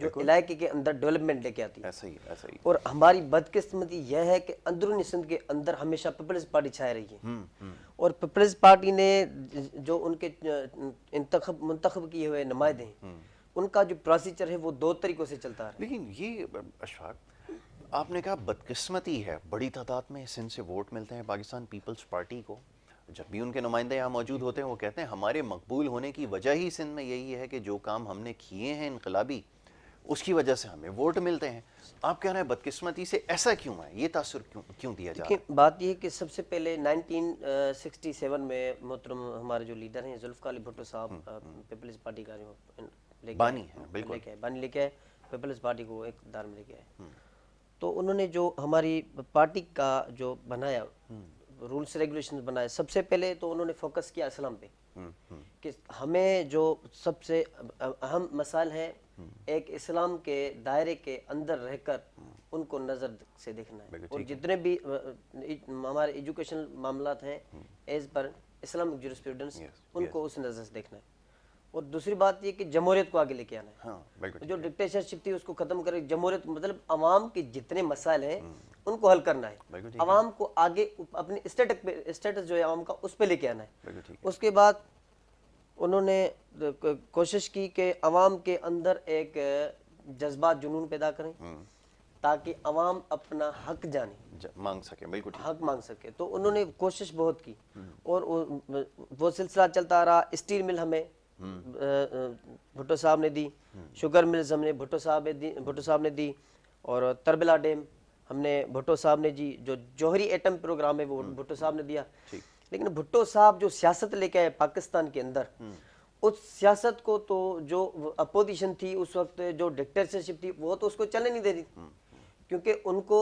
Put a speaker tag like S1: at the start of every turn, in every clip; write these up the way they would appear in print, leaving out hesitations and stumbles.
S1: جو علاقے کے اندر ڈیولپمنٹ لے کے آتی ہے.
S2: ایسا ہی ایسا ہی.
S1: اور ہماری بدقسمتی یہ ہے کہ اندرونی سندھ کے اندر ہمیشہ پیپلز پارٹی چھائے رہی ہے, اور پیپلز پارٹی نے جو ان کے منتخب کیے ہوئے نمائندے ہیں ان کا جو پروسیجر ہے وہ دو طریقوں سے چلتا ہے.
S2: لیکن یہ اشفاق, آپ نے کہا بدقسمتی ہے, بڑی تعداد میں سندھ سے ووٹ ملتے ہیں پاکستان پیپلز پارٹی کو. جب بھی ان کے نمائندے یہاں موجود ہوتے ہیں وہ کہتے ہیں ہمارے مقبول ہونے کی وجہ ہی سندھ میں یہی ہے کہ جو کام ہم نے کیے ہیں انقلابی, اس کی وجہ سے ہمیں ووٹ ملتے ہیں. آپ کہہ رہے ہیں بدقسمتی سے, ایسا کیوں ہے, یہ تاثر کیوں دیا جا رہا ہے؟
S1: لیکن بات یہ ہے کہ سب سے پہلے 1967 میں محترم ہمارے جو لیڈر ہیں ذوالفقار علی بھٹو صاحب پیپلز پارٹی کا جو
S2: بانی ہیں, بالکل
S1: بانی لے کے آئے, پیپلز پارٹی کو اقتدار میں لے کے آئے. تو انہوں نے جو ہماری پارٹی کا جو بنایا رولز ریگولیشن بنائے, سب سے پہلے تو انہوں نے فوکس کیا اسلام پہ کہ ہمیں جو سب سے اہم مسائل ہیں ایک اسلام کے دائرے کے اندر رہ کر ان کو نظر سے دیکھنا ہے, اور جتنے بھی ہمارے ایجوکیشن معاملات ہیں ایز پر اسلامک جورسپروڈنس ان کو اس نظر سے دیکھنا ہے. اور دوسری بات یہ کہ جمہوریت کو آگے لے کے آنا ہے, جو ڈکٹیٹرشپ تھی اس کو ختم کرے. جمہوریت مطلب عوام کے جتنے مسائل ہیں ان کو حل کرنا ہے, عوام کو آگے اپنے اسٹیٹس جو ہے عوام کا اس پہ لے کے آنا ہے. اس کے بعد انہوں نے کوشش کی کہ عوام کے اندر ایک جذبات جنون پیدا کریں تاکہ عوام اپنا حق جانے,
S2: مانگ سکے, بالکل
S1: حق مانگ سکے. تو انہوں نے کوشش بہت کی اور وہ سلسلہ چلتا رہا. اسٹیل مل ہمیں بھٹو صاحب نے دی, شوگر ملز ہم نے بھٹو صاحب نے دی, اور تربلا ڈیم ہم نے بھٹو صاحب نے جی, جو جوہری ایٹم پروگرام ہے وہ بھٹو صاحب نے دیا. لیکن بھٹو صاحب جو سیاست لے کے آئے پاکستان کے اندر, اس سیاست کو تو جو اپوزیشن تھی اس وقت, جو ڈکٹیٹرشپ تھی, وہ تو اس کو چلنے نہیں دے رہی, کیونکہ ان کو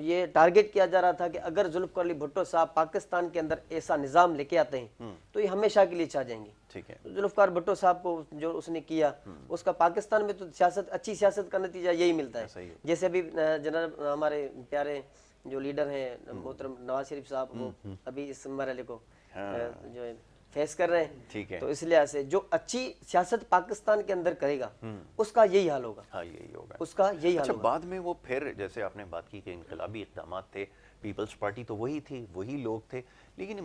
S1: یہ ٹارگٹ کیا جا رہا تھا کہ اگر ذوالفقار علی بھٹو صاحب پاکستان کے اندر ایسا نظام لے کے آتے ہیں تو یہ ہمیشہ کے لیے چھا جائیں گے. ذوالفقار بھٹو صاحب کو جو اس نے کیا, اس کا پاکستان میں تو سیاست, اچھی سیاست کا نتیجہ یہی ملتا ہے. جیسے ابھی جنرل ہمارے پیارے جو لیڈر ہیں محترم نواز شریف صاحب, وہ ابھی اس مرحلے کو جو ہے فیس کر رہے ہیں. تو اس لحاظ سے جو اچھی سیاست پاکستان کے اندر کرے گا اس کا یہی حال ہوگا.
S2: ہاں یہی ہوگا,
S1: اس کا یہی حال ہوگا.
S2: بعد میں وہ پھر جیسے آپ نے بات کی کہ انقلابی اقدامات تھے, پیپلز پارٹی تو وہی تھی, وہی لوگ تھے, لیکن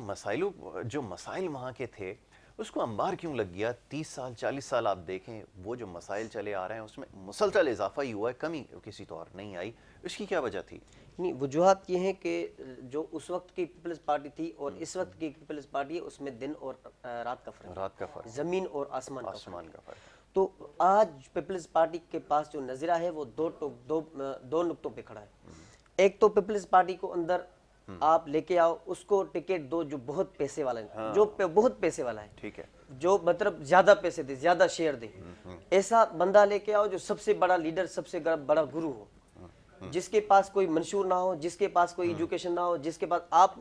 S2: جو مسائل وہاں کے تھے اس کو انبار کیوں لگ گیا؟ 30 سال 40 سال آپ دیکھیں, وہ جو مسائل چلے آ رہے ہیں اس میں مسلسل اضافہ ہی ہوا ہے, کمی کسی طور نہیں آئی. اس کی کیا وجہ تھی؟
S1: نہیں, وجوہات یہ ہیں کہ جو اس وقت کی پیپلز پارٹی تھی اور اس وقت کی پیپلز پارٹی ہے اس میں دن اور رات کا فرق, زمین اور آسمان کا فرق. تو آج پیپلز پارٹی کے پاس جو نظریہ ہے وہ دو نقطوں پہ کھڑا ہے. ایک تو پیپلز پارٹی کو اندر آپ لے کے آؤ, اس کو ٹکٹ دو جو بہت پیسے والا ہے, جو بہت پیسے والا ہے, جو مطلب زیادہ پیسے دے, زیادہ شیئر دے, ایسا بندہ لے کے آؤ جو سب سے بڑا لیڈر, سب سے بڑا گرو ہو, جس کے پاس کوئی منشور نہ ہو, جس کے پاس کوئی ایجوکیشن نہ ہو, جس کے پاس آپ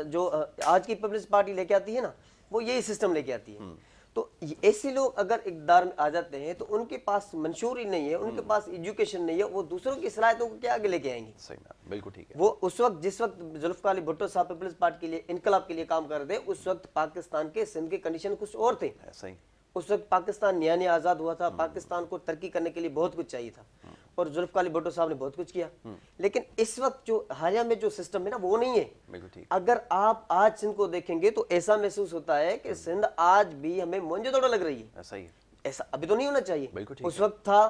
S1: جو آج کی پیپلز پارٹی لے کے آتی ہے نا, وہ یہی سسٹم لے کے آتی ہے. تو ایسے لوگ اگر اقتدار میں آ جاتے ہیں تو ان کے پاس منشور ہی نہیں ہے, ان کے پاس ایجوکیشن نہیں ہے, وہ دوسروں کی صلاحیتوں کو کیا آگے لے کے آئیں گے؟
S2: بالکل ٹھیک ہے.
S1: وہ اس وقت جس وقت ذوالفقار علی بھٹو صاحب پیپلز پارٹی کے لیے انقلاب کے لیے کام کر رہے تھے, اس وقت پاکستان کے سندھ کے کنڈیشن کچھ اور تھے. اس وقت پاکستان نیا آزاد ہوا تھا, پاکستان کو ترقی کرنے کے لیے بہت کچھ چاہیے تھا, اور ذوالفقار علی بھٹو صاحب نے بہت کچھ کیا. لیکن اس وقت جو حالیہ میں جو سسٹم ہے نا وہ نہیں ہے. اگر آپ آج سندھ کو دیکھیں گے تو ایسا محسوس ہوتا ہے کہ سندھ آج بھی ہمیں موہنجو دڑو لگ رہی ہے. ایسا ابھی تو نہیں ہونا چاہیے. اس وقت تھا,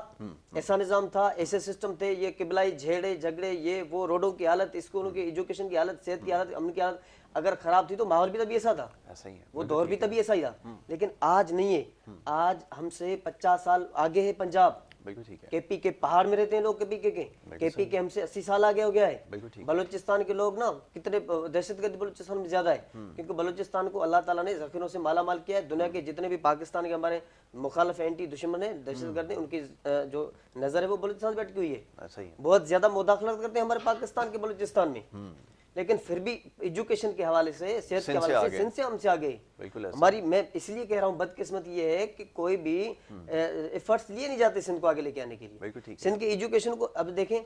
S1: ایسا نظام تھا, ایسے سسٹم تھے, یہ قبلائی جھیڑے جھگڑے, یہ وہ روڈوں کی حالت, اسکولوں کی ایجوکیشن کی حالت, صحت کی حالت, امن کی حالت اگر خراب تھی تو ماحول بھی تبھی ایسا تھا, وہ دور بھی تبھی ایسا ہی تھا. لیکن آج نہیں ہے. آج ہم سے 50 سال آگے ہے پنجاب, کے پی کے پہاڑ میں رہتے ہیں لوگ, کے پی کے ہم سے 80 سال آگے ہو گیا ہے. بلوچستان کے لوگ نا کتنے دہشت گردی بلوچستان میں زیادہ ہے, کیونکہ بلوچستان کو اللہ تعالیٰ نے ذخیروں سے مالا مال کیا ہے. دنیا کے جتنے بھی پاکستان کے ہمارے مخالف اینٹی دشمن ہیں, دہشت گرد ہیں, ان کی جو نظر ہے وہ بلوچستان سے بیٹھی ہوئی ہے. بہت زیادہ مداخلت کرتے ہیں ہمارے پاکستان کے بلوچستان میں, لیکن پھر بھی ایجوکیشن کے حوالے سے, صحت کے حوالے سے سندھ سے ہم سے آگے. ہماری, میں اس لیے کہہ رہا ہوں بدقسمت یہ ہے کہ کوئی بھی ایفرٹس لیے نہیں جاتے سندھ کو آگے لے کے آنے کے لیے. سندھ کی ایجوکیشن کو اب دیکھیں,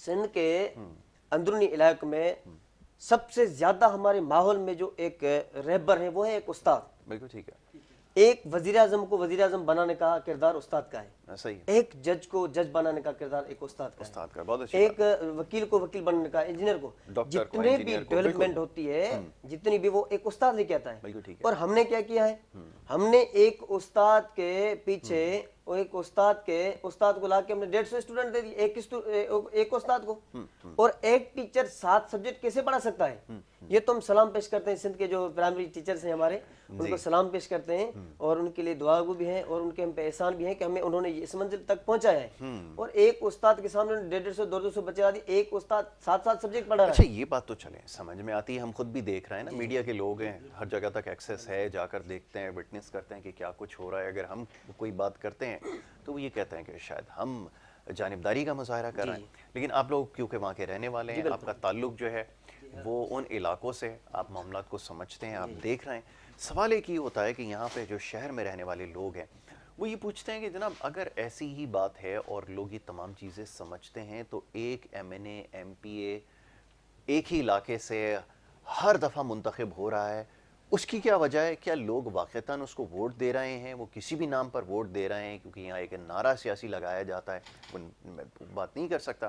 S1: سندھ کے اندرونی علاقے میں سب سے زیادہ ہمارے ماحول میں جو ایک رہبر ہے وہ ہے ایک استاد. ایک وزیر اعظم کو وزیر اعظم بنانے کا کردار استاد کا ہے،
S2: صحیح ہے،
S1: ایک جج کو جج بنانے کا کردار ایک استاد کا ہے،
S2: استاد کا بہت اچھی
S1: ایک وکیل کو وکیل بنانے کا، انجینئر کو،
S2: ڈاکٹر کو،
S1: جتنے بھی
S2: انجینئر کو،
S1: ڈیولپمنٹ
S2: بالکل
S1: ہوتی ہے جتنی بھی وہ ایک استاد لے کے آتا ہے.
S2: بالکل ٹھیک ہے.
S1: اور ہم نے کیا کیا ہے، ہم نے ایک استاد کے پیچھے ایک استاد کو لا کے ہم نے 150 اسٹوڈنٹ دے دی ایک استاد کو. اور ایک ٹیچر 7 سبجیکٹ کیسے پڑھا سکتا ہے؟ یہ تو ہم سلام پیش کرتے ہیں سندھ کے جو پرائمری ٹیچرز ہیں ہمارے، ان کو سلام پیش کرتے ہیں اور ان کے لیے دعا گو بھی ہیں اور ان کے ہم پہ احسان بھی ہیں کہ ہمیں انہوں نے اس منزل تک پہنچایا ہے. اور ایک استاد کے سامنے 150 200 بچے لا دی، ایک استاد 7 سبجیکٹ پڑھا رہا ہے.
S2: اچھا یہ بات تو چلیں سمجھ میں آتی ہے، ہم خود بھی دیکھ رہے ہیں نا، میڈیا کے لوگ ہیں، ہر جگہ تک ایکسیس ہے، جا کر دیکھتے ہیں، وٹنس کرتے ہیں کہ کیا کچھ ہو رہا ہے. اگر ہم کوئی بات کرتے ہیں تو وہ یہ کہتے ہیں کہ شاید ہم جانبداری کا مظاہرہ کر رہے ہیں. لیکن آپ لوگ کیونکہ وہاں کے رہنے والے ہیں، آپ کا تعلق جو ہے وہ ان علاقوں سے، آپ معاملات کو سمجھتے ہیں، آپ دیکھ رہے ہیں. سوال ایک ہی ہوتا ہے کہ یہاں پہ جو شہر میں رہنے والے لوگ ہیں وہ یہ پوچھتے ہیں کہ جناب اگر ایسی ہی بات ہے اور لوگ یہ تمام چیزیں سمجھتے ہیں تو ایک M N A M P A ایک ہی علاقے سے ہر دفعہ منتخب ہو رہا ہے، اس کی کیا وجہ ہے؟ کیا لوگ واقعتاً اس کو ووٹ دے رہے ہیں؟ وہ کسی بھی نام پر ووٹ دے رہے ہیں کیونکہ یہاں ایک نعرہ سیاسی لگایا جاتا ہے؟ میں بات نہیں کر سکتا،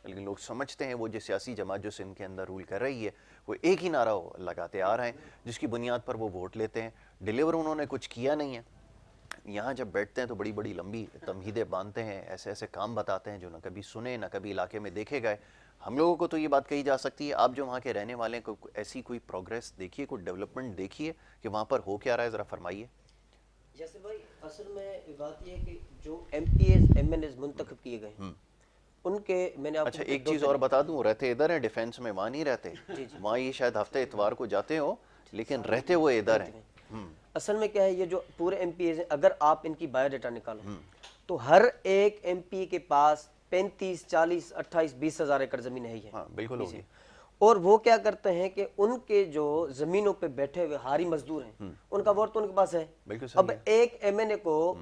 S2: لیکن لوگ سمجھتے ہیں وہ جو سیاسی جماعت جو سندھ کے اندر رول کر رہی ہے وہ ایک ہی نعرہ لگاتے آ رہے ہیں جس کی بنیاد پر وہ ووٹ لیتے ہیں. ڈیلیور انہوں نے کچھ کیا نہیں ہے. یہاں جب بیٹھتے ہیں تو بڑی بڑی لمبی تمہیدیں باندھتے ہیں، ایسے ایسے کام بتاتے ہیں جو نہ کبھی سنے نہ کبھی علاقے میں دیکھے گئے. ہم لوگوں کو تو یہ بات کہی جا سکتی ہے، آپ جو وہاں کے رہنے والے کو ایسی کوئی پروگریس دیکھیے، کوئی ڈیولپمنٹ دیکھیے کہ وہاں پر ہو کیا رہا ہے، ذرا فرمائیے.
S1: یاسر بھائی اصل میں بات یہ ہے کہ جو M P As M N As منتخب کیے گئے ان کے میں نے آپ
S2: اچھا ایک چیز اور بتا دوں، رہتے ادھر ہیں ڈیفینس میں، وہاں نہیں رہتے، وہاں یہ شاید ہفتے اتوار کو جاتے ہو لیکن رہتے وہ ادھر ہیں.
S1: اصل میں کیا ہے، یہ جو پورے ایم پی ایز ہیں اگر آپ ان کی بایو ڈیٹا نکالو تو ہر ایک ایم پی کے پاس 35 40 28 20 ہزار ایکڑ زمین ہے.
S2: ہاں بالکل ہوگی.
S1: اور وہ کیا کرتے ہیں کہ ان کے جو زمینوں پہ بیٹھے ہوئے ہاری مزدور ہیں ان کا ووٹ تو ان کے پاس ہے. اب ایک ایم این اے کو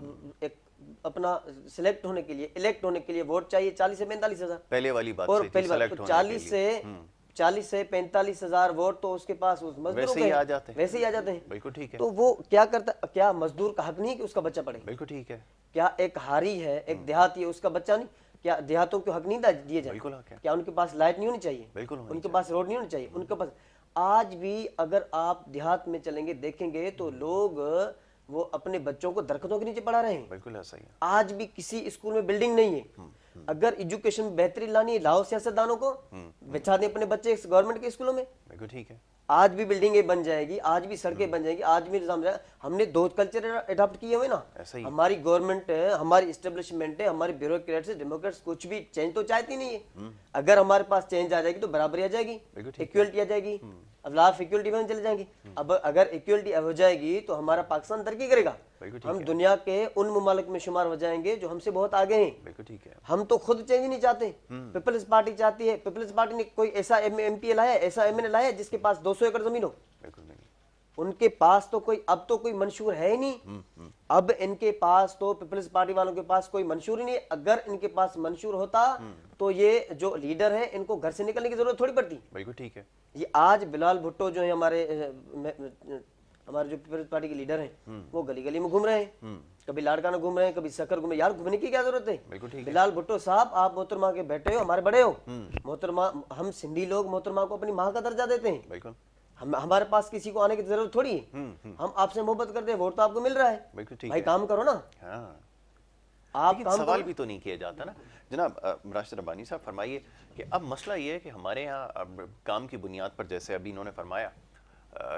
S1: اپنا سلیکٹ ہونے کے لیے الیکٹ ہونے کے لیے ووٹ چاہیے 40 سے 45 ہزار.
S2: پہلے والی بات
S1: اور
S2: صحیح تھی، سلیکٹ ہونے کے لیے
S1: 40 سے 45 ہزار ووٹ تو اس کے پاس
S2: ویسے ہی آ جاتے ہیں.
S1: ویسے ہی آ جاتے ہیں.
S2: بالکل ٹھیک ہے.
S1: تو وہ کیا کرتا، کیا مزدور کا حق نہیں کہ اس کا بچہ پڑھے؟
S2: بالکل ٹھیک ہے.
S1: کیا ایک ہاری ہے ایک دیہاتی ہے اس کا بچہ نہیں؟ کیا دیہاتوں کو حق نہیں دیے جائے؟
S2: بالکل حق ہے.
S1: کیا ان کے پاس لائٹ نہیں ہونی چاہیے؟
S2: بالکل
S1: ان کے پاس روڈ نہیں ہونی چاہیے؟ ان کے پاس آج بھی اگر آپ دیہات میں چلیں گے دیکھیں گے تو لوگ وہ اپنے بچوں کو درختوں کے نیچے پڑھا رہے ہیں.
S2: بالکل ایسا ہی ہے.
S1: آج بھی کسی اسکول میں بلڈنگ نہیں ہے. اگر ایجوکیشن میں بہتری لانی ہے لاؤ سیاستدانوں کو بچھا دیں اپنے بچے گورنمنٹ کے اسکولوں میں.
S2: بالکل ٹھیک ہے.
S1: آج بھی بلڈنگیں بن جائے گی، آج بھی سڑکیں بن جائیں گی، آج بھی نظام ہم نے 2 کلچر اڈاپٹ کیے ہوئے نا. ہماری گورنمنٹ ہے، ہماری اسٹیبلشمنٹ ہے، ہماری بیوروکریٹس ڈیموکریٹس کچھ بھی چینج تو چاہتی نہیں ہے. اگر ہمارے پاس چینج آ جائے گی تو برابری آ جائے گی، ایکویلٹی آ جائے گی، اب لاف ایکویلٹی میں چلے جائیں گی. اب اگر ایکویلٹی ہو جائے گی تو ہمارا پاکستان ترقی کرے گا. ہم دنیا کے ان ممالک میں شمار ہو جائیں گے جو ہم سے بہت آگے ہیں.
S2: بالکل ٹھیک ہے.
S1: ہم تو خود چینج نہیں چاہتے، پیپلز پارٹی چاہتی ہے. پیپلز پارٹی نے کوئی ایسا ایم پی لایا، ایسا ایم این اے لایا جس کے پاس 200 ایکڑ زمین ہو.
S2: بالکل نہیں.
S1: ان کے پاس تو کوئی اب تو کوئی منشور ہے ہی نہیں. اب ان کے پاس تو پیپلز پارٹی والوں کے پاس کوئی منشور ہی نہیں. اگر ان کے پاس منشور ہوتا تو یہ جو لیڈر ہیں ان کو گھر سے نکلنے کی ضرورت تھوڑی پڑتی.
S2: بالکل ٹھیک ہے.
S1: یہ آج بلال بھٹو جو ہیں ہمارے جو پیپلز پارٹی کے لیڈر ہیں وہ گلی گلی میں گھوم رہے ہیں، کبھی لاڑکانہ گھوم رہے ہیں، کبھی سکر گھوم رہے ہیں. یار گھومنے کی کیا ضرورت ہے؟ بلال بھٹو صاحب آپ محترمہ کے بیٹے ہو، ہمارے بڑے ہو. محترمہ ہم سندھی لوگ محترمہ کو اپنی ماں کا درجہ دیتے ہیں.
S2: بالکل.
S1: ہمارے پاس کسی کو آنے کی ضرورت تھوڑی ہے. ہم آپ سے محبت کرتے ہیں، ووٹ تو آپ کو مل رہا ہے.
S2: بالکل ٹھیک ہے.
S1: بھائی کام کرو نا.
S2: ہاں
S1: آپ
S2: لیکن سوال بھی تو نہیں کیا جاتا نا جناب. راشد ربانی صاحب فرمائیے کہ اب مسئلہ یہ ہے کہ ہمارے یہاں کام کی بنیاد پر، جیسے ابھی انہوں نے فرمایا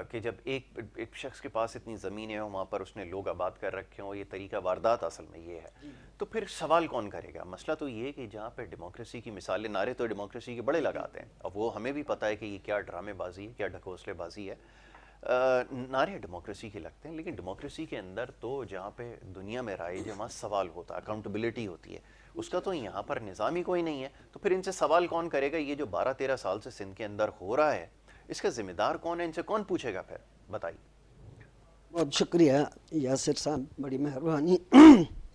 S2: کہ جب ایک شخص کے پاس اتنی زمینیں ہوں وہاں پر اس نے لوگ آباد کر رکھے ہوں، یہ طریقہ واردات اصل میں یہ ہے، تو پھر سوال کون کرے گا؟ مسئلہ تو یہ ہے کہ جہاں پہ ڈیموکریسی کی مثالیں، نعرے تو ڈیموکریسی کے بڑے لگاتے ہیں، اب وہ ہمیں بھی پتہ ہے کہ یہ کیا ڈرامے بازی ہے، کیا ڈھکوسلے بازی ہے. نعرے ڈیموکریسی کے لگتے ہیں لیکن ڈیموکریسی کے اندر تو جہاں پہ دنیا میں رائج ہے وہاں سوال ہوتا ہے، اکاؤنٹیبلٹی ہوتی ہے. اس کا تو یہاں پر نظام ہی کوئی نہیں ہے. تو پھر ان سے سوال کون کرے گا؟ یہ جو 12-13 سال سے سندھ کے اندر ہو رہا ہے اس کا ذمہ دار کون ہے؟ ان سے کون پوچھے گا؟ پھر بتائیے.
S3: بہت شکریہ یاسر صاحب، بڑی مہربانی.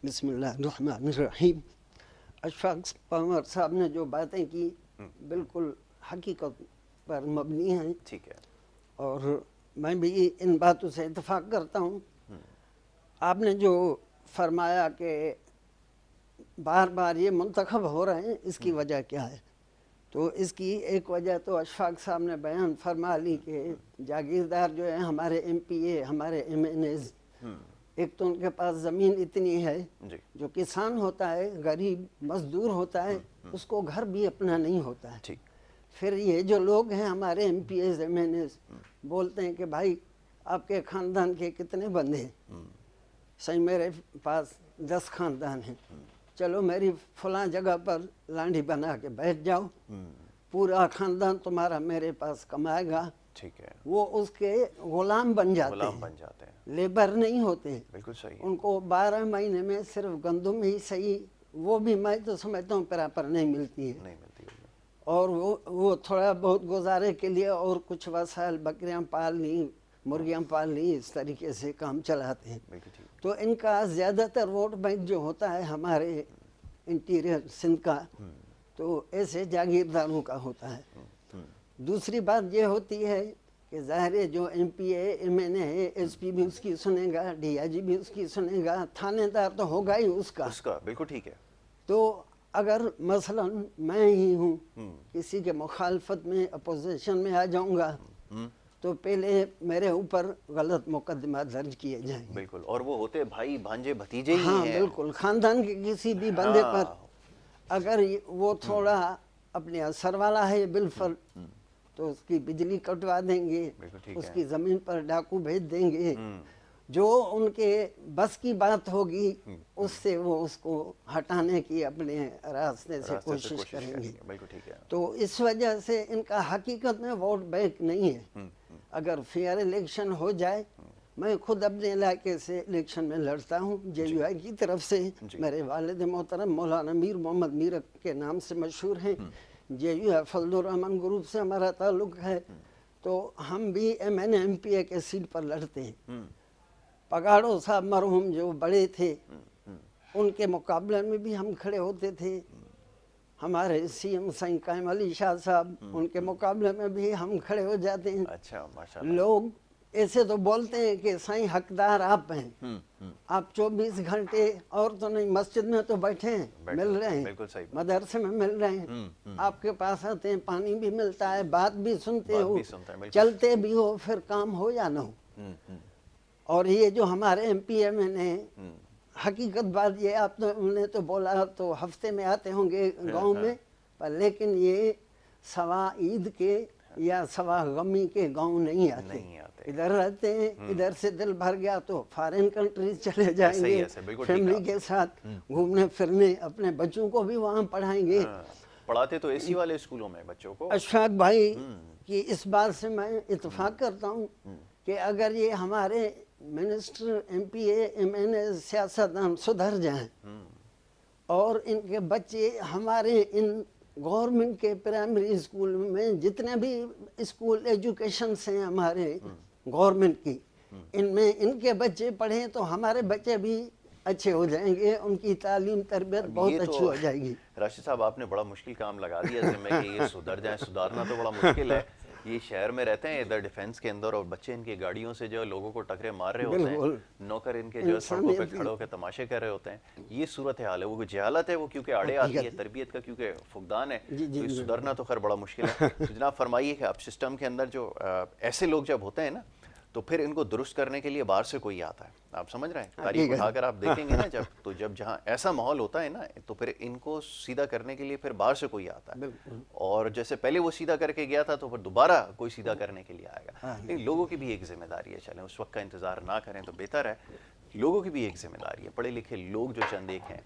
S3: بسم اللہ الرحمن الرحیم. اشفاق پامر صاحب نے جو باتیں کی بالکل حقیقت پر مبنی ہیں.
S2: ٹھیک ہے.
S3: اور میں بھی ان باتوں سے اتفاق کرتا ہوں. آپ نے جو فرمایا کہ بار بار یہ منتخب ہو رہے ہیں، اس کی وجہ کیا ہے؟ تو اس کی ایک وجہ تو اشفاق صاحب نے بیان فرما لی کہ جاگیردار جو ہیں ہمارے ایم پی اے، ہمارے ایم این ایز، ایک تو ان کے پاس زمین اتنی ہے،
S2: جی
S3: جو کسان ہوتا ہے، غریب مزدور ہوتا ہے، اس کو گھر بھی اپنا نہیں ہوتا ہے۔
S2: ٹھیک
S3: پھر یہ جو لوگ ہیں ہمارے M P As, M N As, بولتے ہیں کہ بھائی آپ کے خاندان کے کتنے بندے ہیں؟ صحیح میرے پاس 10 خاندان ہیں، چلو میری فلاں جگہ پر لانڈی بنا کے بیٹھ جاؤ، پورا خاندان تمہارا میرے پاس کمائے گا۔
S2: ٹھیک ہے،
S3: وہ اس کے غلام بن جاتے
S2: غلام
S3: ہیں،
S2: بن جاتے ہیں،
S3: لیبر نہیں ہوتے ہیں۔
S2: بالکل صحیح ہے،
S3: ان کو 12 مہینے میں صرف گندم ہی صحیح، وہ بھی میں تو سمجھتا ہوں پراپر نہیں ملتی ہے،
S2: نہیں ملتی ہوگی،
S3: اور وہ تھوڑا بہت گزارے کے لیے اور کچھ وسائل، بکریاں پال لی، مرغیاں پال لی، اس طریقے سے کام چلاتے ہیں۔
S2: بالکل ٹھیک،
S3: تو ان کا زیادہ تر ووٹ بینک جو ہوتا ہے ہمارے انٹیریئر سندھ کا، تو ایسے جاگیرداروں کا ہوتا ہے۔ دوسری بات یہ ہوتی ہے کہ ظاہر ہے جو ایم پی اے، ایم این اے ہے، ایس پی بھی اس کی سنے گا، ڈی آئی جی بھی اس کی سنے گا، تھانے دار تو ہوگا ہی اس کا۔
S2: اس کا بالکل ٹھیک ہے،
S3: تو اگر مثلا میں ہی ہوں، کسی کے مخالفت میں، اپوزیشن میں آ جاؤں گا، تو پہلے میرے اوپر غلط مقدمہ درج کیے جائیں گے۔
S2: بالکل، اور وہ ہوتے بھائی بھانجے بھتیجے ہی
S3: ہاں
S2: ہیں،
S3: بالکل، خاندان کے کسی بھی بندے پر اگر وہ تھوڑا اپنے اثر والا ہے بالفرض، تو اس کی بجلی کٹوا دیں گے،
S2: بالکل ٹھیک
S3: اس
S2: ہے،
S3: کی زمین پر ڈاکو بھیج دیں گے، جو ان کے بس کی بات ہوگی اس سے وہ اس کو ہٹانے کی اپنے راستے سے کوشش کریں گے۔
S2: بالکل ٹھیک ہے،
S3: تو اس وجہ سے ان کا حقیقت میں ووٹ بینک نہیں ہے۔ اگر فیئر الیکشن ہو جائے، میں خود اپنے علاقے سے الیکشن میں لڑتا ہوں، جے یو آئی کی طرف سے، میرے والد محترم مولانا میر محمد میر کے نام سے مشہور ہیں، جے یو آئی فضل الرحمن گروپ سے ہمارا تعلق ہے، تو ہم بھی ایم این ایم پی اے کے سیٹ پر لڑتے ہیں۔ پگاڑو صاحب مرحوم جو بڑے تھے، ان کے مقابلے میں بھی ہم کھڑے ہوتے تھے، ہمارے سی ایم سائیں قائم علی شاہ صاحب، ان کے مقابلے میں بھی ہم کھڑے ہو جاتے ہیں۔
S2: اچھا ماشاءاللہ،
S3: لوگ ایسے تو بولتے ہیں کہ سائیں حقدار آپ ہیں، آپ 24 گھنٹے اور تو نہیں، مسجد میں تو بیٹھے ہیں، مل رہے ہیں،
S2: بالکل صحیح،
S3: مدرسے میں مل رہے ہیں، آپ کے پاس آتے ہیں، پانی بھی ملتا ہے، بات بھی سنتے ہو،
S2: بالکل،
S3: چلتے بھی ہو، پھر کام ہو یا نہ ہو۔ اور یہ جو ہمارے ایم پی ایم نے، حقیقت بات یہ، آپ نے تو بولا تو ہفتے میں آتے ہوں گے گاؤں میں، پر لیکن یہ سوا عید کے یا سوا غمی کے گاؤں نہیں آتے، ادھر رہتے ہیں، ادھر سے دل بھر گیا تو فارن کنٹریز چلے جائیں گے، فیملی کے ساتھ گھومنے پھرنے، اپنے بچوں کو بھی وہاں پڑھائیں گے۔
S2: پڑھاتے تو اسی والے اسکولوں میں بچوں کو۔
S3: اشفاق بھائی کی اس بات سے میں اتفاق کرتا ہوں کہ اگر یہ ہمارے منسٹر، ایم پی اے، ایم این اے، سیاستدان سدھر جائیں اور ان کے بچے ہمارے ان گورنمنٹ کے پرائمری اسکول میں، جتنے بھی اسکول ایجوکیشنس ہیں ہمارے گورنمنٹ کی، ان میں ان کے بچے پڑھیں تو ہمارے بچے بھی اچھے ہو جائیں گے، ان کی تعلیم تربیت بہت اچھی ہو جائے گی۔
S2: راشد صاحب آپ نے بڑا مشکل کام لگا دیا اصل میں کہ یہ سدھر جائیں، سدھارنا تو بڑا مشکل ہے۔ یہ شہر میں رہتے ہیں ادھر ڈیفینس کے اندر، اور بچے ان کی گاڑیوں سے جو لوگوں کو ٹکرے مار رہے ہوتے ہیں، نوکر ان کے جو سڑکوں پہ کھڑے ہو کے تماشے کر رہے ہوتے ہیں، یہ صورتحال ہے۔ وہ جہالت ہے، وہ کیونکہ آڑے آتی ہے، تربیت کا کیونکہ فقدان ہے، تو یہ سدھرنا تو خیر بڑا مشکل ہے۔ تو جناب فرمائیے کہ آپ سسٹم کے اندر جو ایسے لوگ جب ہوتے ہیں نا، تو پھر ان کو درست کرنے کے لیے باہر سے کوئی آتا ہے، آپ سمجھ رہے ہیں، تاریخ اٹھا کر آپ دیکھیں گے نا، جب جہاں ایسا ماحول ہوتا ہے نا، تو پھر ان کو سیدھا کرنے کے لیے پھر باہر سے کوئی آتا ہے، اور جیسے پہلے وہ سیدھا کر کے گیا تھا تو پھر دوبارہ کوئی سیدھا کرنے کے لیے آئے گا۔ لیکن لوگوں کی بھی ایک ذمہ داری ہے، چلیں اس وقت کا انتظار نہ کریں تو بہتر ہے، لوگوں کی بھی ایک ذمہ داری ہے، پڑھے لکھے لوگ جو چند ایک ہیں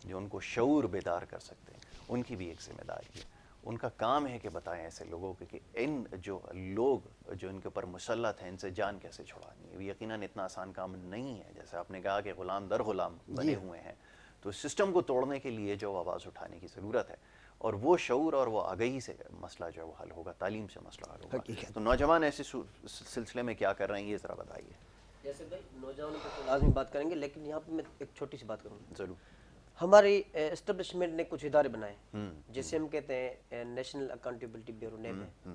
S2: جو ان کو شعور بیدار کر سکتے ہیں، ان کی بھی ایک ذمہ داری ہے، ان کا کام ہے کہ بتائیں ایسے لوگوں کو کہ ان جو لوگ جو ان کے اوپر مسلط ہیں، ان سے جان کیسے چھڑانی ہے۔ یقیناً اتنا آسان کام نہیں ہے، جیسے آپ نے کہا کہ غلام در غلام بنے ہوئے ہیں، تو اس سسٹم کو توڑنے کے لیے جو آواز اٹھانے کی ضرورت ہے، اور وہ شعور اور وہ آگہی سے مسئلہ جو ہے وہ حل ہوگا، تعلیم سے مسئلہ حل ہوگا۔ تو نوجوان ایسے سلسلے میں کیا کر رہے ہیں، یہ ذرا بتائیے۔
S1: جیسے بھائی نوجوانوں پہ تو لازمی بات کریں گے، لیکن یہاں پہ میں ایک چھوٹی سی بات کروں گا۔
S2: ضرور۔
S1: ہماری اسٹیبلشمنٹ نے کچھ ادارے بنائے جیسے ہم کہتے ہیں نیشنل اکاؤنٹیبلٹی بیورو، نیب ہے،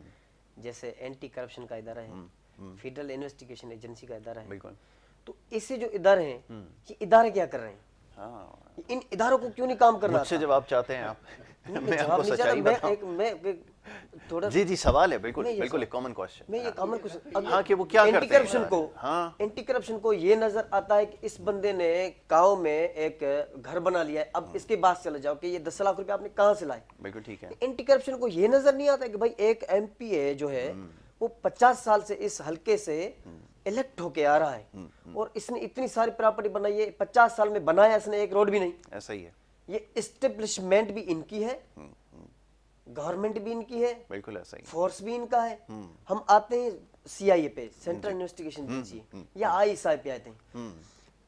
S1: جیسے اینٹی کرپشن کا ادارہ ہے، فیڈرل انویسٹیگیشن ایجنسی کا ادارہ ہے،
S2: بالکل۔
S1: تو ایسے جو ادارے ہیں یہ ادارے کیا کر رہے ہیں؟
S2: ہاں
S1: ان اداروں کو کیوں نہیں کام کرنا؟
S2: مجھ سے جواب چاہتے ہیں آپ؟
S1: میں
S2: میں آپ
S1: جواب
S2: کو
S1: نہیں
S2: سچائی
S1: چاہتا،
S2: بتاؤں.
S1: میں تھوڑا
S2: جی سوال ہے بالکل
S1: میں یہ
S2: بالکل
S1: سوال-
S2: ایک کامن کوشچن.
S1: میں یہ کامن
S2: ہاں کہ وہ کیا
S1: اینٹی
S2: کرتے ہیں
S1: کرپشن کو
S2: ہاں
S1: اینٹی کرپشن کو یہ نظر آتا ہے کہ اس بندے نے گاؤں میں ایک گھر بنا لیا ہے، اب اس کے بعد چلے جاؤ کہ یہ 10 لاکھ روپے آپ نے کہاں سے لائے.
S2: بالکل ٹھیک ہے.
S1: اینٹی کرپشن کو یہ نظر نہیں آتا کہ بھائی ایک ایم پی اے جو ہے وہ 50 سال سے اس حلقے سے الیکٹ ہو کے آ رہا ہے اور اس نے اتنی ساری پراپرٹی بنائی ہے، 50 سال میں بنایا اس نے ایک روڈ بھی نہیں.
S2: ایسا ہی ہے.
S1: یہ اسٹیبلشمنٹ بھی ان کی ہے، گورنمنٹ بھی ان کی ہے،
S2: بالکل ایسا ہی.
S1: فورس بھی ان کا ہے. ہم آتے ہیں سی آئی اے پہ، سینٹرل انویسٹیگیشن ایجنسی، یا آئی ایس آئی پہ آتے ہیں.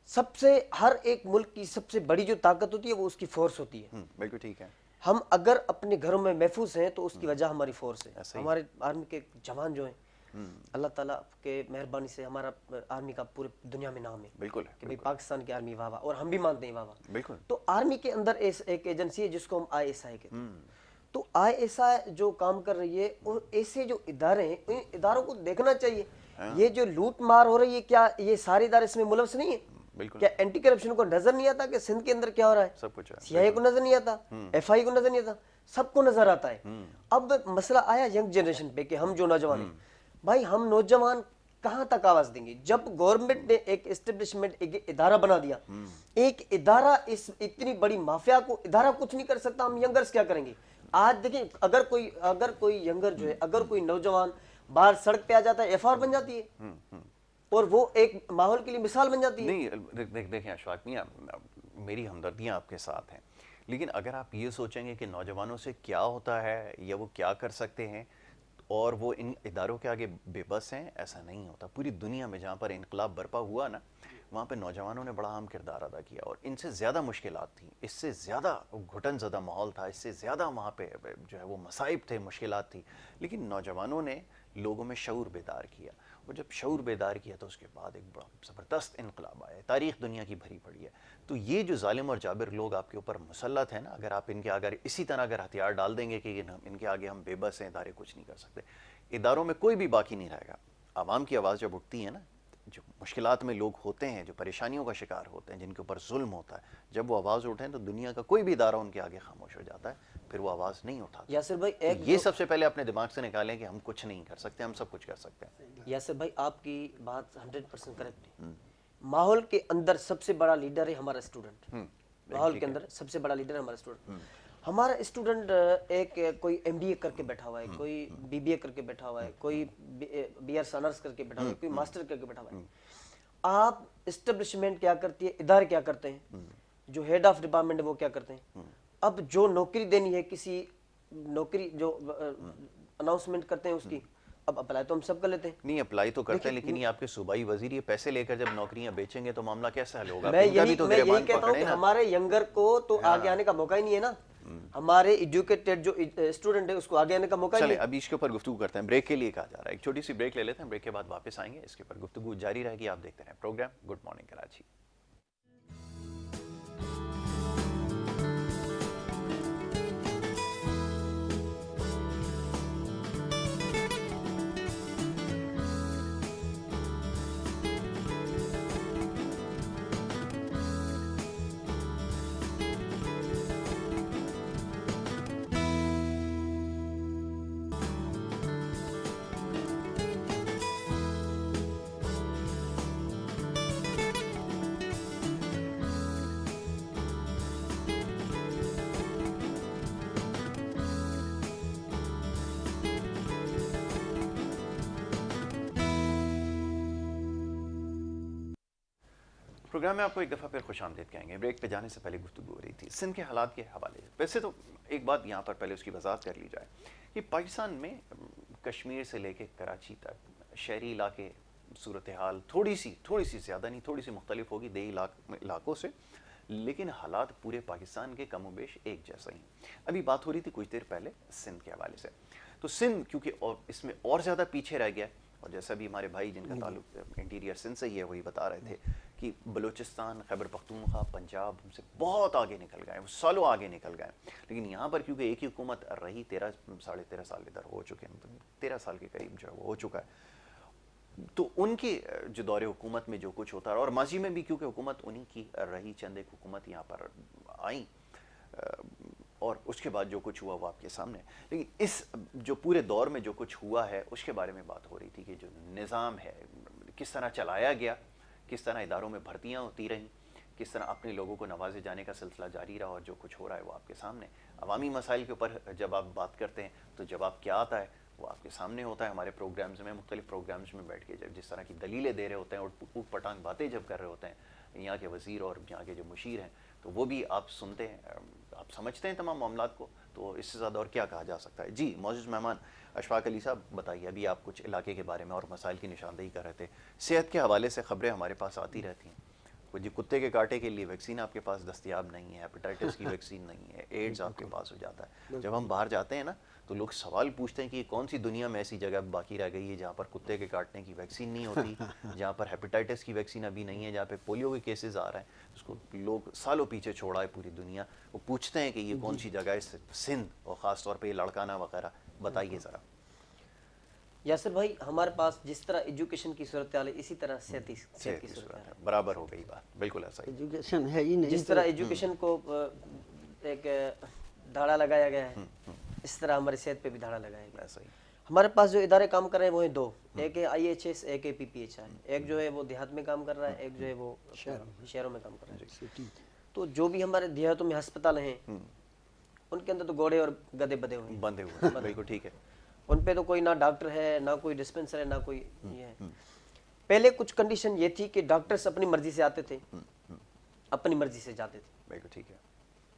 S1: سب سے ہر ایک ملک کی سب سے بڑی جو طاقت ہوتی ہے وہ اس کی فورس ہوتی ہے.
S2: بالکل ٹھیک ہے.
S1: ہم اگر اپنے گھروں میں محفوظ ہیں تو اس کی وجہ ہماری فورس ہے. ہمارے آرمی کے جوان جو ہیں، اللہ تعالیٰ کے مہربانی سے ہمارا آرمی کا پورے دنیا میں نام ہے
S2: بالکل
S1: کہ بھئی پاکستان کی آرمی واہ واہ، اور ہم بھی مانتے ہیں واہ واہ.
S2: بالکل.
S1: تو آرمی کے اندر ایک ایجنسی ہے جس کو ہم آئی ایس آئی کہتے ہیں. تو آئی ایس آئی جو کام کر رہی ہے، اور ایسے جو ادارے ہیں ان اداروں کو دیکھنا چاہیے. یہ جو لوٹ مار ہو رہی ہے، کیا یہ سارے ادارے اس میں ملوث نہیں ہیں؟
S2: بالکل.
S1: کیا اینٹی کرپشن کو نظر نہیں آتا کہ سندھ کے اندر کیا ہو رہا ہے؟
S2: سب کچھ ہے.
S1: سی آئی اے کو نظر نہیں آتا، ایف آئی کو نظر نہیں آتا، سب کو نظر آتا ہے. اب مسئلہ آیا ینگ جنریشن پہ کہ ہم جو نوجوان ہیں، بھائی ہم نوجوان کہاں تک آواز دیں گے؟ جب گورنمنٹ نے ایک اسٹیبلشمنٹ، ایک ادارہ بنا دیا، ایک ادارہ اس اتنی بڑی مافیا کو، ادارہ کچھ نہیں کر سکتا، ہم ینگرز کیا کریں گے؟ آج دیکھیں اگر کوئی ینگر جو ہے، اگر کوئی نوجوان باہر سڑک پہ آ جاتا ہے، ایف آر بن جاتی ہے اور وہ ایک ماحول کے لیے مثال بن جاتی ہے.
S2: نہیں دیکھیں اشفاق میاں، میری ہمدردیاں آپ کے ساتھ ہیں، لیکن اگر آپ یہ سوچیں گے کہ نوجوانوں سے کیا ہوتا ہے یا وہ کیا کر سکتے ہیں اور وہ ان اداروں کے آگے بے بس ہیں، ایسا نہیں ہوتا. پوری دنیا میں جہاں پر انقلاب برپا ہوا نا، وہاں پہ نوجوانوں نے بڑا اہم کردار ادا کیا، اور ان سے زیادہ مشکلات تھیں، اس سے زیادہ گھٹن زدہ ماحول تھا، اس سے زیادہ وہاں پہ جو ہے وہ مصائب تھے، مشکلات تھی، لیکن نوجوانوں نے لوگوں میں شعور بیدار کیا. اور جب شعور بیدار کیا تو اس کے بعد ایک بڑا زبردست انقلاب آیا. تاریخ دنیا کی بھری پڑی ہے. تو یہ جو ظالم اور جابر لوگ آپ کے اوپر مسلط ہیں نا، اگر آپ ان کے آگے اسی طرح اگر ہتھیار ڈال دیں گے کہ ان کے آگے ہم بے بس ہیں، ادارے کچھ نہیں کر سکتے، اداروں میں کوئی بھی باقی نہیں رہے گا. عوام کی آواز جب اٹھتی ہے نا، جو مشکلات میں لوگ ہوتے ہیں، جو پریشانیوں کا شکار ہوتے ہیں، جن کے اوپر ظلم ہوتا ہے، جب وہ آواز اٹھیں تو دنیا کا کوئی بھی ادارہ ان کے آگے خاموش ہو جاتا ہے، پھر وہ آواز نہیں اٹھاتا.
S1: یاسر بھائی
S2: تو یہ سب سے پہلے اپنے دماغ سے نکالیں کہ ہم کچھ نہیں کر سکتے، ہم سب کچھ کر سکتے ہیں.
S1: یاسر بھائی آپ کی بات 100% کریکٹ ہے. ماحول کے اندر سب سے بڑا لیڈر ہے ہمارا اسٹوڈنٹ. ماحول کے اندر سب سے بڑا لیڈر ہے ہمارا اسٹوڈنٹ. ہمارا اسٹوڈنٹ ایک کوئی ایم بی اے کر کے بیٹھا ہوا ہے، کوئی بی بی اے کر کے بیٹھا ہوا ہے، کوئی بی ایس آنرس کر کے بیٹھا ہوا ہے، کوئی ماسٹر کر کے بیٹھا ہوا ہے. آپ اسٹیبلشمنٹ کیا کرتی ہے، ادارے کیا کرتے ہیں، جو ہیڈ آف ڈپارٹمنٹ ہے وہ کیا کرتے ہیں. اب جو نوکری دینی ہے، کسی نوکری جو اناؤنسمنٹ کرتے ہیں اس کی، اب اپلائی تو ہم سب کر لیتے ہیں.
S2: نہیں اپلائی تو کرتے ہیں، لیکن یہ آپ کے صوبائی وزیر یہ پیسے لے کر جب نوکریاں بیچیں گے تو معاملہ کیسا حل ہوگا؟
S1: میں یہی کہتا ہوں کہ ہمارے ینگر کو تو آگے آنے کا موقع ہی نہیں ہے نا. ہمارے ایڈوکیٹڈ جو اسٹوڈنٹ ہے اس کو آگے آنے کا موقع ہی نہیں ہے.
S2: چلیں ابھی اس کے اوپر گفتگو کرتے ہیں، بریک کے لیے کہا جا رہا ہے، ایک چھوٹی سی بریک لے لیتے ہیں، بریک کے بعد واپس آئیں گے، اس کے اوپر گفتگو جاری رہے گی. آپ دیکھتے رہیں program good morning Karachi. Program میں آپ کو ایک دفعہ پھر خوش آمدید کہیں گے. بریک پہ جانے سے پہلے گفتگو ہو رہی تھی سندھ کے حالات کے حوالے سے. ویسے تو ایک بات یہاں پر پہلے اس کی وضاحت کر لی جائے کہ پاکستان میں کشمیر سے لے کے کراچی تک شہری علاقے صورتحال تھوڑی سی زیادہ نہیں، تھوڑی سی مختلف ہوگی دیہی علاقوں سے، لیکن حالات پورے پاکستان کے کم و بیش ایک جیسا ہی. ابھی بات ہو رہی تھی کچھ دیر پہلے سندھ کے حوالے سے. تو سندھ کیونکہ اس میں اور زیادہ پیچھے رہ گیا ہے، اور جیسا بھی ہمارے بھائی جن کا تعلق انٹیریئر سندھ سے ہی ہے وہی بتا رہے تھے کہ بلوچستان، خیبر پختونخوا، پنجاب ہم سے بہت آگے نکل گئے ہیں، وہ سالوں آگے نکل گئے ہیں. لیکن یہاں پر کیونکہ ایک ہی حکومت رہی، 13 ساڑھے 13 سال ادھر ہو چکے ہیں، 13 سال کے قریب جو ہے وہ ہو چکا ہے. تو ان کے جو دور حکومت میں جو کچھ ہوتا رہا، اور ماضی میں بھی کیونکہ حکومت انہی کی رہی، چند ایک حکومت یہاں پر آئیں، اور اس کے بعد جو کچھ ہوا وہ آپ کے سامنے ہے. لیکن اس جو پورے دور میں جو کچھ ہوا ہے اس کے بارے میں بات ہو رہی تھی کہ جو نظام ہے کس طرح چلایا گیا، کس طرح اداروں میں بھرتیاں ہوتی رہیں، کس طرح اپنے لوگوں کو نوازے جانے کا سلسلہ جاری رہا، اور جو کچھ ہو رہا ہے وہ آپ کے سامنے. عوامی مسائل کے اوپر جب آپ بات کرتے ہیں تو جواب کیا آتا ہے وہ آپ کے سامنے ہوتا ہے. ہمارے پروگرامز میں، مختلف پروگرامز میں بیٹھ کے جس طرح کی دلیلیں دے رہے ہوتے ہیں اور اوٹ پٹانگ باتیں جب کر رہے ہوتے ہیں یہاں کے وزیر اور یہاں کے جو مشیر ہیں، تو وہ بھی آپ سنتے ہیں، آپ سمجھتے ہیں تمام معاملات کو. تو اس سے زیادہ اور کیا کہا جا سکتا ہے. جی معزز مہمان اشفاق علی صاحب بتائیے، ابھی آپ کچھ علاقے کے بارے میں اور مسائل کی نشاندہی کر رہے تھے. صحت کے حوالے سے خبریں ہمارے پاس آتی رہتی ہیں. جی کتے کے کاٹے کے لیے ویکسین آپ کے پاس دستیاب نہیں ہے، ہیپیٹائٹس کی ویکسین نہیں ہے، ایڈز آپ کے پاس ہو جاتا ہے. جب ہم باہر جاتے ہیں نا تو لوگ سوال پوچھتے ہیں کہ یہ کون سی دنیا میں ایسی جگہ باقی رہ گئی ہے جہاں پر کتے کے کاٹنے کی ویکسین نہیں ہوتی، جہاں پر ہیپیٹائٹس کی ویکسین ابھی نہیں ہے، جہاں پہ پولیو کے کیسز آ رہے ہیں، اس کو لوگ سالوں پیچھے چھوڑا ہے پوری دنیا. وہ پوچھتے ہیں کہ یہ کون سی جگہ ہے سندھ، اور خاص طور پہ یہ لڑکانہ وغیرہ. بتائیے ذرا.
S1: یاسر بھائی ہمارے پاس جس طرح ایجوکیشن کی صورتحال ہے اسی طرح صحت کی صورتحال ہے.
S2: برابر ہو گئی بات، بالکل ایسا ہی.
S3: ایجوکیشن ہے ہی نہیں.
S1: جس طرح ایجوکیشن کو ایک دھاڑا لگایا گیا ہے اس طرح ہماری صحت پہ بھی دھاڑا لگایا گیا.
S2: ایسا ہی.
S1: ہمارے پاس جو ادارے کام کر رہے ہیں وہ ہیں دو، ایک ہے آئی ایچ ایس، ایک ہے پی پی ایچ آئی. ایک جو ہے وہ دیہات میں کام کر رہا ہے، ایک جو ہے وہ شہروں میں کام کر رہا ہے. تو جو بھی ہمارے دیہاتوں میں ہسپتال ہیں ان کے اندر تو گھوڑے اور گدھے بدے ہوئے ہیں،
S2: بندے ہوئے ہیں. بالکل ٹھیک ہے.
S1: ان پہ تو کوئی نہ ڈاکٹر ہے، نہ کوئی ڈسپنسر ہے، نہ کوئی یہ ہے. پہلے کچھ کنڈیشن یہ تھی کہ ڈاکٹرز اپنی مرضی سے آتے تھے، اپنی مرضی سے جاتے تھے.
S2: بالکل ٹھیک ہے.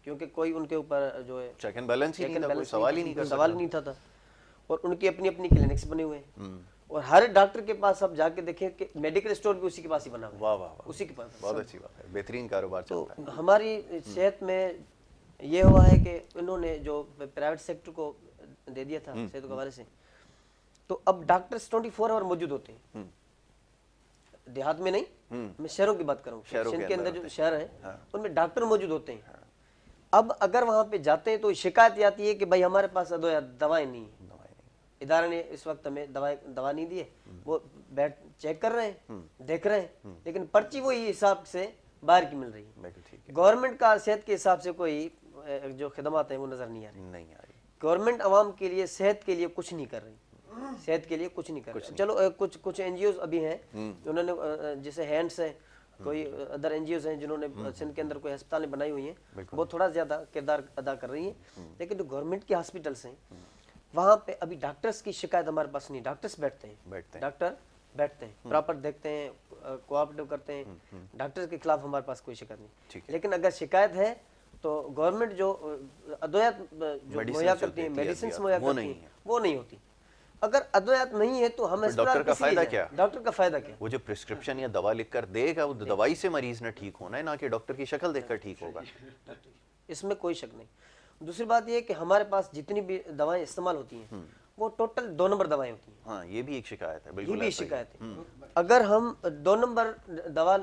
S1: کیونکہ کوئی ان کے اوپر جو ہے
S2: چیک اینڈ بیلنس ہی نہیں تھا، کوئی سوال ہی نہیں کر سکتا.
S1: سوال نہیں تھا. اور ان کی اپنی اپنی کلینکس بنے ہوئے ہیں، اور ہر ڈاکٹر کے پاس آپ جا کے دیکھیں کہ میڈیکل اسٹور بھی اسی کے پاس ہی بنا ہوا ہے.
S2: واہ واہ واہ،
S1: اسی کے پاس.
S2: بہت اچھی بات ہے، بہترین کاروبار چلتا ہے.
S1: تو ہماری صحت میں یہ ہوا ہے کہ انہوں نے جو پرائیویٹ سیکٹر کو دے دیا تھا صحت کے حوالے سے، تو اب ڈاکٹرز 24 آور موجود ہوتے ہیں. دیہات میں نہیں، میں شہروں کی بات کروں. سندھ کے اندر جو شہر ہیں ان میں ڈاکٹر موجود ہوتے ہیں. اب اگر وہاں پہ جاتے ہیں تو شکایت یہ آتی ہے کہ بھائی ہمارے پاس دوائیں نہیں ہیں، ادارے نے اس وقت ہمیں دوا نہیں دی ہے. وہ بیٹھ چیک کر رہے ہیں، دیکھ رہے ہیں، لیکن پرچی وہی حساب سے باہر کی مل رہی ہے. گورنمنٹ کا صحت کے حساب سے کوئی جو خدمات ہیں وہ نظر نہیں آ رہی. گورنمنٹ عوام کے لیے صحت کے لیے کچھ نہیں کر رہی، صحت کے لیے کچھ نہیں کر رہی. چلو کچھ این جی اوز ابھی ہیں انہوں نے، جیسے ہینڈس ہیں، کوئی ادر این جی اوز ہیں جنہوں نے سندھ کے اندر کوئی ہسپتالیں بنائی ہوئی ہیں، وہ تھوڑا زیادہ کردار ادا کر رہی ہیں. لیکن جو گورنمنٹ کے ہاسپٹلس ہیں وہاں پہ ابھی ڈاکٹرز کی شکایت ہمارے پاس نہیں. ڈاکٹرز بیٹھتے ہیں، ڈاکٹر بیٹھتے ہیں، پراپر دیکھتے ہیں، کوآپریٹو کرتے ہیں. ڈاکٹرز کے خلاف ہمارے پاس کوئی شکایت نہیں. لیکن اگر شکایت ہے تو گورنمنٹ جو ادویات جو مہیا کرتی ہیں، میڈیسنس مہیا کرتی ہیں، وہ نہیں ہوتی. اگر ادویات نہیں ہے تو ہم
S2: ڈاکٹر کا فائدہ کیا؟
S1: ڈاکٹر کا فائدہ کیا؟
S2: وہ جو پرسکرپشن یا دوا لکھ کر دے گا، وہ دوائی سے مریض نے ٹھیک ہونا ہے، نہ کہ ڈاکٹر کی شکل دیکھ کر ٹھیک ہوگا.
S1: اس میں کوئی شک نہیں. دوسری بات یہ کہ ہمارے پاس جتنی بھی دوائیں استعمال ہوتی ہیں وہ ٹوٹل 2 نمبر دوائیں ہوتی ہیں.
S2: ہاں یہ بھی ایک شکایت ہے.
S1: یہ
S2: بالکل
S1: بھی شکایت ہے. اگر ہم 2 نمبر دوا،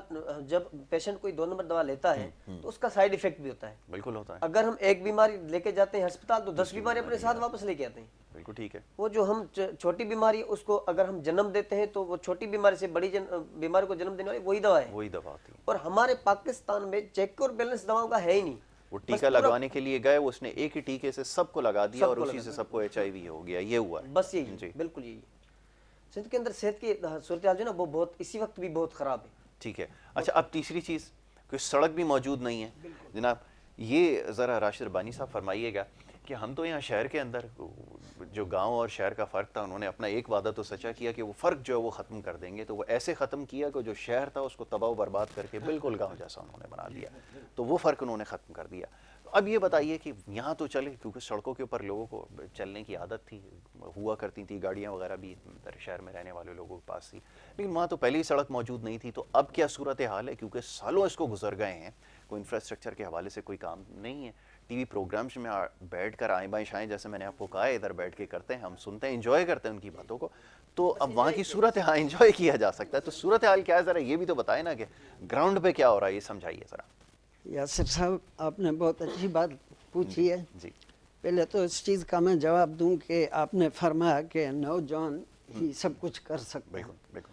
S1: جب پیشنٹ کوئی 2 نمبر دوا لیتا ہے تو اس کا سائیڈ ایفیکٹ بھی ہوتا ہے.
S2: بالکل ہوتا ہے.
S1: اگر ہم ایک بیماری لے کے جاتے ہیں ہسپتال تو 10 بیماری اپنے ساتھ واپس لے کے آتے ہیں.
S2: بالکل ٹھیک ہے.
S1: وہ جو ہم چھوٹی بیماری اس کو اگر ہم جنم دیتے ہیں تو وہ چھوٹی بیماری سے بڑی بیماری کو جنم دینے والی وہی دوا ہے.
S2: وہی دوا ہوتی ہے.
S1: اور ہمارے پاکستان میں چیک اور بیلنس دواؤں کا ہے ہی نہیں.
S2: وہ ٹیکہ لگوانے کے لیے گئے، اس نے ایک ہی ٹیکے سے سب کو لگا دیا اور اسی سے سب کو ایچ آئی وی ہو گیا. یہ ہوا ہے
S1: بس یہی. بالکل یہی. سندھ کے اندر صحت کی صورتحال جو ہے نا وہ بہت اسی وقت بھی بہت خراب ہے.
S2: ٹھیک ہے. اچھا اب تیسری چیز، کوئی سڑک بھی موجود نہیں ہے جناب. یہ ذرا راشد ربانی صاحب فرمائیے گا کہ ہم تو یہاں شہر کے اندر جو گاؤں اور شہر کا فرق تھا، انہوں نے اپنا ایک وعدہ تو سچا کیا کہ وہ فرق جو ہے وہ ختم کر دیں گے. تو وہ ایسے ختم کیا کہ جو شہر تھا اس کو تباہ و برباد کر کے بالکل گاؤں جیسا انہوں نے بنا دیا. تو وہ فرق انہوں نے ختم کر دیا. اب یہ بتائیے کہ یہاں تو چلے کیونکہ سڑکوں کے اوپر لوگوں کو چلنے کی عادت تھی، ہوا کرتی تھی گاڑیاں وغیرہ بھی شہر میں رہنے والے لوگوں کے پاس تھی، لیکن وہاں تو پہلے ہی سڑک موجود نہیں تھی. تو اب کیا صورتحال ہے؟ کیونکہ سالوں اس کو گزر گئے ہیں، کوئی انفراسٹرکچر کے حوالے سے کوئی کام نہیں ہے. ٹی وی پروگرامز میں بیٹھ کر آئیں بائیں شائیں جیسے میں نے آپ کو کہا ہے ادھر بیٹھ کے کرتے ہیں، ہم سنتے ہیں، انجوائے کرتے ہیں ان کی باتوں کو. تو اب وہاں کی صورتحال انجوائے کیا جا سکتا ہے، تو صورتحال کیا ہے ذرا یہ بھی تو بتائیں نا کہ گراؤنڈ پہ کیا ہو رہا ہے، یہ سمجھائیے ذرا.
S3: یاسر صاحب آپ نے بہت اچھی بات پوچھی ہے.
S2: جی
S3: پہلے تو اس چیز کا میں جواب دوں کہ آپ نے فرمایا کہ نوجوان ہی سب کچھ کر سکتے ہیں.
S2: بالکل بالکل.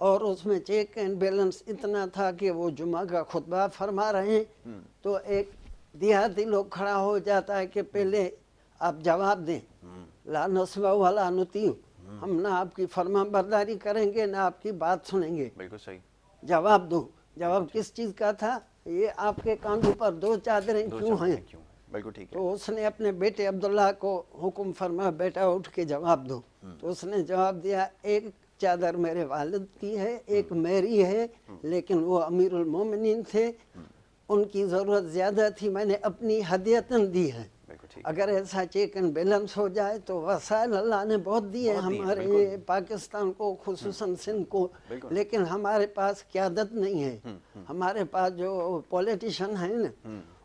S3: اور اس میں چیک اینڈ بیلنس اتنا تھا کہ وہ جمعہ کا خطبہ فرما رہے ہیں تو ایک دیہاتی لوگ کھڑا ہو جاتا ہے کہ پہلے آپ جواب دیں، لا نسمع ولا نطیع، ہم نہ آپ کی فرما برداری کریں گے نہ آپ کی بات سنیں گے،
S2: بالکل صحیح،
S3: جواب دو۔ جواب کس چیز کا تھا؟ یہ آپ کے کاندھوں پر 2 چادریں کیوں ہیں؟
S2: بالکل ٹھیک ہے۔
S3: تو اس نے اپنے بیٹے عبداللہ کو حکم فرمایا بیٹا اٹھ کے جواب دو، تو اس نے جواب دیا ایک چادر میرے والد کی ہے، ایک میری ہے، لیکن وہ امیر المومنین تھے، ان کی ضرورت زیادہ تھی، میں نے اپنی ہدیتاً دی ہے۔ اگر ایسا چیک اینڈ بیلنس ہو جائے تو وسائل اللہ نے بہت دیے ہمارے پاکستان کو، خصوصاً سندھ کو، لیکن ہمارے پاس قیادت نہیں ہے۔ ہمارے پاس جو پولیٹیشن ہیں نا،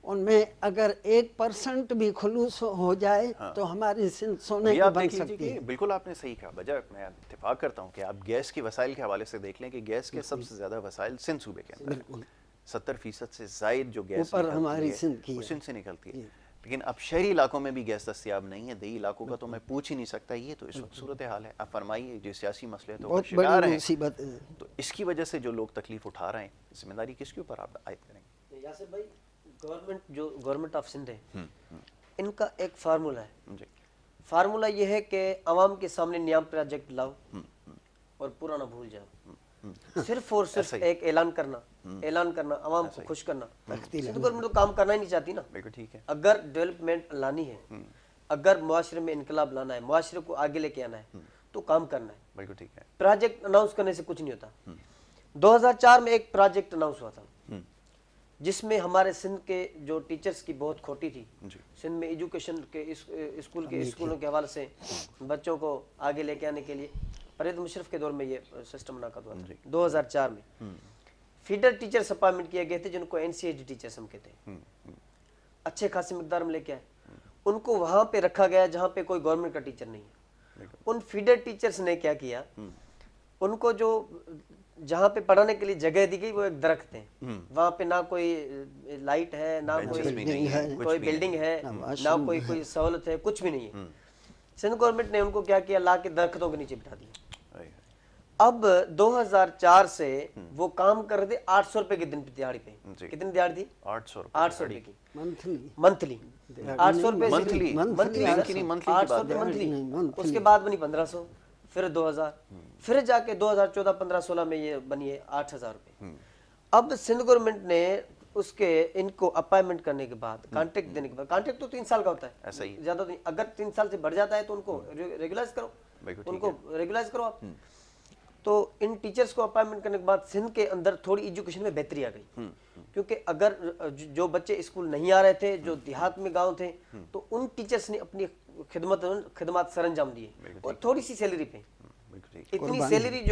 S3: ان میں اگر 1% بھی خلوص ہو جائے تو ہماری سندھ سونے کی بن سکتی ہے۔
S2: بالکل آپ نے صحیح کہا، بجائے میں اتفاق کرتا ہوں کہ آپ گیس کی وسائل کے حوالے سے دیکھ لیں کہ گیس کے سب سے زیادہ وسائل سندھ صوبے کے اندر ہیں، 70% سے زائد جو گیس نکلتی ہے وہ سندھ سے نکلتی ہے، لیکن اب شہری علاقوں میں بھی گیس دستیاب نہیں ہے، دیہی علاقوں کا تو میں پوچھ ہی نہیں سکتا۔ یہ تو اس وقت صورتحال ہے، آپ فرمائیے جو سیاسی مسئلے تو
S3: بہت
S2: شکار
S3: بڑی
S2: ہیں،
S3: مصیبت ہے۔
S2: تو اس کی وجہ سے جو لوگ تکلیف اٹھا رہے ہیں، ذمہ داری کس کے اوپر آپ عائد کریں گے؟
S1: یاسر بھائی، گورنمنٹ آف سندھ ہے، ان کا ایک فارمولہ ہے، فارمولہ یہ ہے کہ عوام کے سامنے نیا پروجیکٹ لاؤ اور پرانا بھول جاؤ، صرف اور صرف ایک اعلان کرنا، عوام کو خوش کرنا۔ سندھ گورنمنٹ تو کام کرنا ہی نہیں چاہتی نا۔ اگر ڈیولپمنٹ لانی ہے، اگر معاشرے میں انقلاب لانا ہے، معاشرے کو آگے لے کے آنا ہے تو کام کرنا ہے۔
S2: بالکل ٹھیک ہے۔
S1: پروجیکٹ اناؤنس کرنے سے کچھ نہیں ہوتا۔ 2004 میں ایک پروجیکٹ اناؤنس ہوا تھا جس میں ہمارے سندھ کے جو ٹیچرز کی بہت کھوٹی تھی، سندھ میں ایجوکیشن کے اسکولوں کے حوالے سے بچوں کو آگے لے کے آنے کے لیے پرویز مشرف کے دور میں یہ سسٹم منعقد ہوا تھا۔ 2004 میں فیڈر ٹیچرز اپائنٹمنٹ کیے گئے تھے جن کو NCHD ٹیچرز ہم کہتے ہیں، اچھے خاصی مقدار میں لے کے آئے، ان کو وہاں پہ رکھا گیا جہاں پہ کوئی گورنمنٹ کا ٹیچر نہیں ہے۔ ان فیڈر ٹیچرز نے کیا کیا، ان کو جو جہاں پہ پڑھانے کے لیے جگہ دی گئی وہ ایک درخت ہے، وہاں پہ نہ کوئی لائٹ ہے، نہ کوئی بلڈنگ ہے، نہ کوئی سہولت ہے، کچھ بھی نہیں ہے۔ سندھ گورنمنٹ نے ان کو کیا کیا، لا کے درختوں کے نیچے بٹھا دیا۔ اب 2004 سے وہ کام کر رہے تھے 800 روپے کے دن دیہڑی پہ۔ کتنی دیہڑی تھی؟ 800 روپے کی منتھلی، 800 روپے منتھلی، اس کے بعد بنی 1500، پھر 2000، پھر جا کے 2014 15-16 میں یہ بنی ہے 8000 روپے۔ اب سندھ گورنمنٹ نے اس کے ان کو اپائنمنٹ کرنے کے بعد، کانٹریکٹ دینے کے بعد، کانٹریکٹ تو 3 سال کا ہوتا ہے، زیادہ نہیں، اگر 3 سال سے بڑھ جاتا ہے تو ان کو ریگولائز کرو آپ۔ تو ان ٹیچرز کو اپائنمنٹ کرنے کے بعد سندھ کے اندر تھوڑی ایجوکیشن میں بہتری آ گئی، کیونکہ اگر جو بچے اسکول نہیں آ رہے تھے، جو دیہات میں گاؤں تھے، تو ان ٹیچرز نے اپنی خدمات سر انجام دیے اور تھوڑی سی سیلری پہ، اتنی سیلری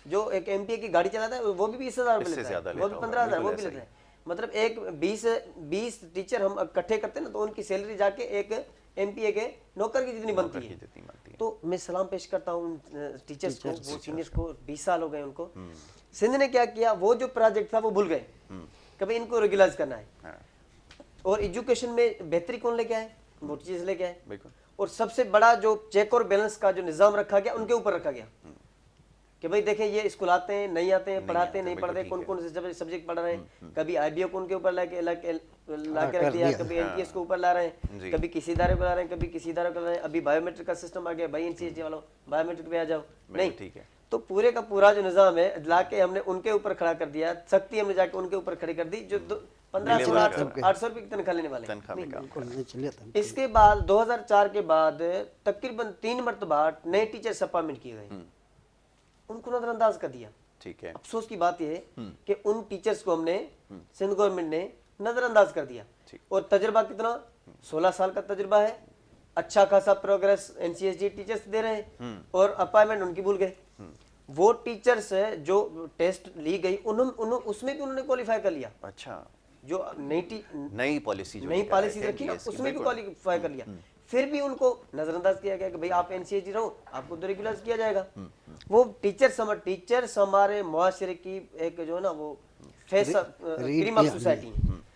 S1: جو ایک MP کی گاڑی چلاتا ہے وہ بھی 20,000 روپے لیتا ہے، وہ بھی 15,000 وہ بھی لیتا ہے۔ مطلب ایک 20 ٹیچر ہم اکٹھے کرتے ہیں نا تو ان کی سیلری جا کے ایک MP کے نوکر کی جتنی بنتی ہے۔ تو میں سلام پیش کرتا ہوں ٹیچرز کو، وہ سینئرز کو، 20 سال ہو گئے ان کو۔ سندھ نے کیا کیا، وہ جو پروجیکٹ تھا وہ بھول گئے، کبھی ان کو ریگولائز کرنا ہے، اور ایجوکیشن میں بہتری کون لے کے آئے، وہ ٹیچرز لے کے آئے، اور سب سے بڑا جو چیک اور بیلنس کا جو نظام رکھا گیا ان کے اوپر رکھا گیا کہ بھئی دیکھیں یہ اسکول آتے ہیں، نہیں آتے ہیں، پڑھاتے ہیں، نہیں پڑھتے، کون کون سے سبجیکٹ پڑھ رہے ہیں، کبھی IBO کو ان کے اوپر لا کے رکھ دیا، کبھی NTS کو اوپر لا رہے ہیں، کبھی کسی ادارے کو لا رہے ہیں، کبھی کسی ادارے کو لا رہے ہیں، ابھی بایو میٹرک کا سسٹم آ گیا، بھائی NCHD والوں بایو میٹرک پہ آ جاؤ، نہیں، تو پورے کا پورا جو نظام ہے لا کے ہم نے ان کے اوپر کھڑا کر دیا، سختی ہم نے جا کے ان کے اوپر کھڑی کر دی جو 1500-800 روپے کی تنخواہ لینے والے۔ اس کے بعد 2004 کے بعد تقریباً 3 مرتبہ نئے ٹیچرز اپائنٹمنٹ کیے گئے، ان کو نظر انداز کر دیا۔ افسوس کی بات یہ ہے کہ ان ٹیچرز کو ہم نے سندھ گورنمنٹ نے نظر انداز کر دیا، اور تجربہ کتنا 16 سال کا تجربہ ہے، اچھا خاصا پروگریس NCHD ٹیچرز دے رہے ہیں، اور اپائنٹمنٹ ان کی بھول گئے۔ وہ ٹیچرز جو ٹیسٹ لی گئی اس میں بھی انہوں نے کوالیفائی کر لیا، اچھا جو نئی پالیسی رکھی نا اس میں بھی کوالیفائی کر لیا، پھر بھی ان کو نظر انداز کیا گیا کہ بھئی آپ NCHD رہو، آپ کو ریگولائز کیا جائے گا۔ وہ ٹیچرز ہمارے معاشرے کی ایک جو ہے نا وہ فیس کریم آف سوسائٹی ہیں،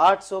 S1: 800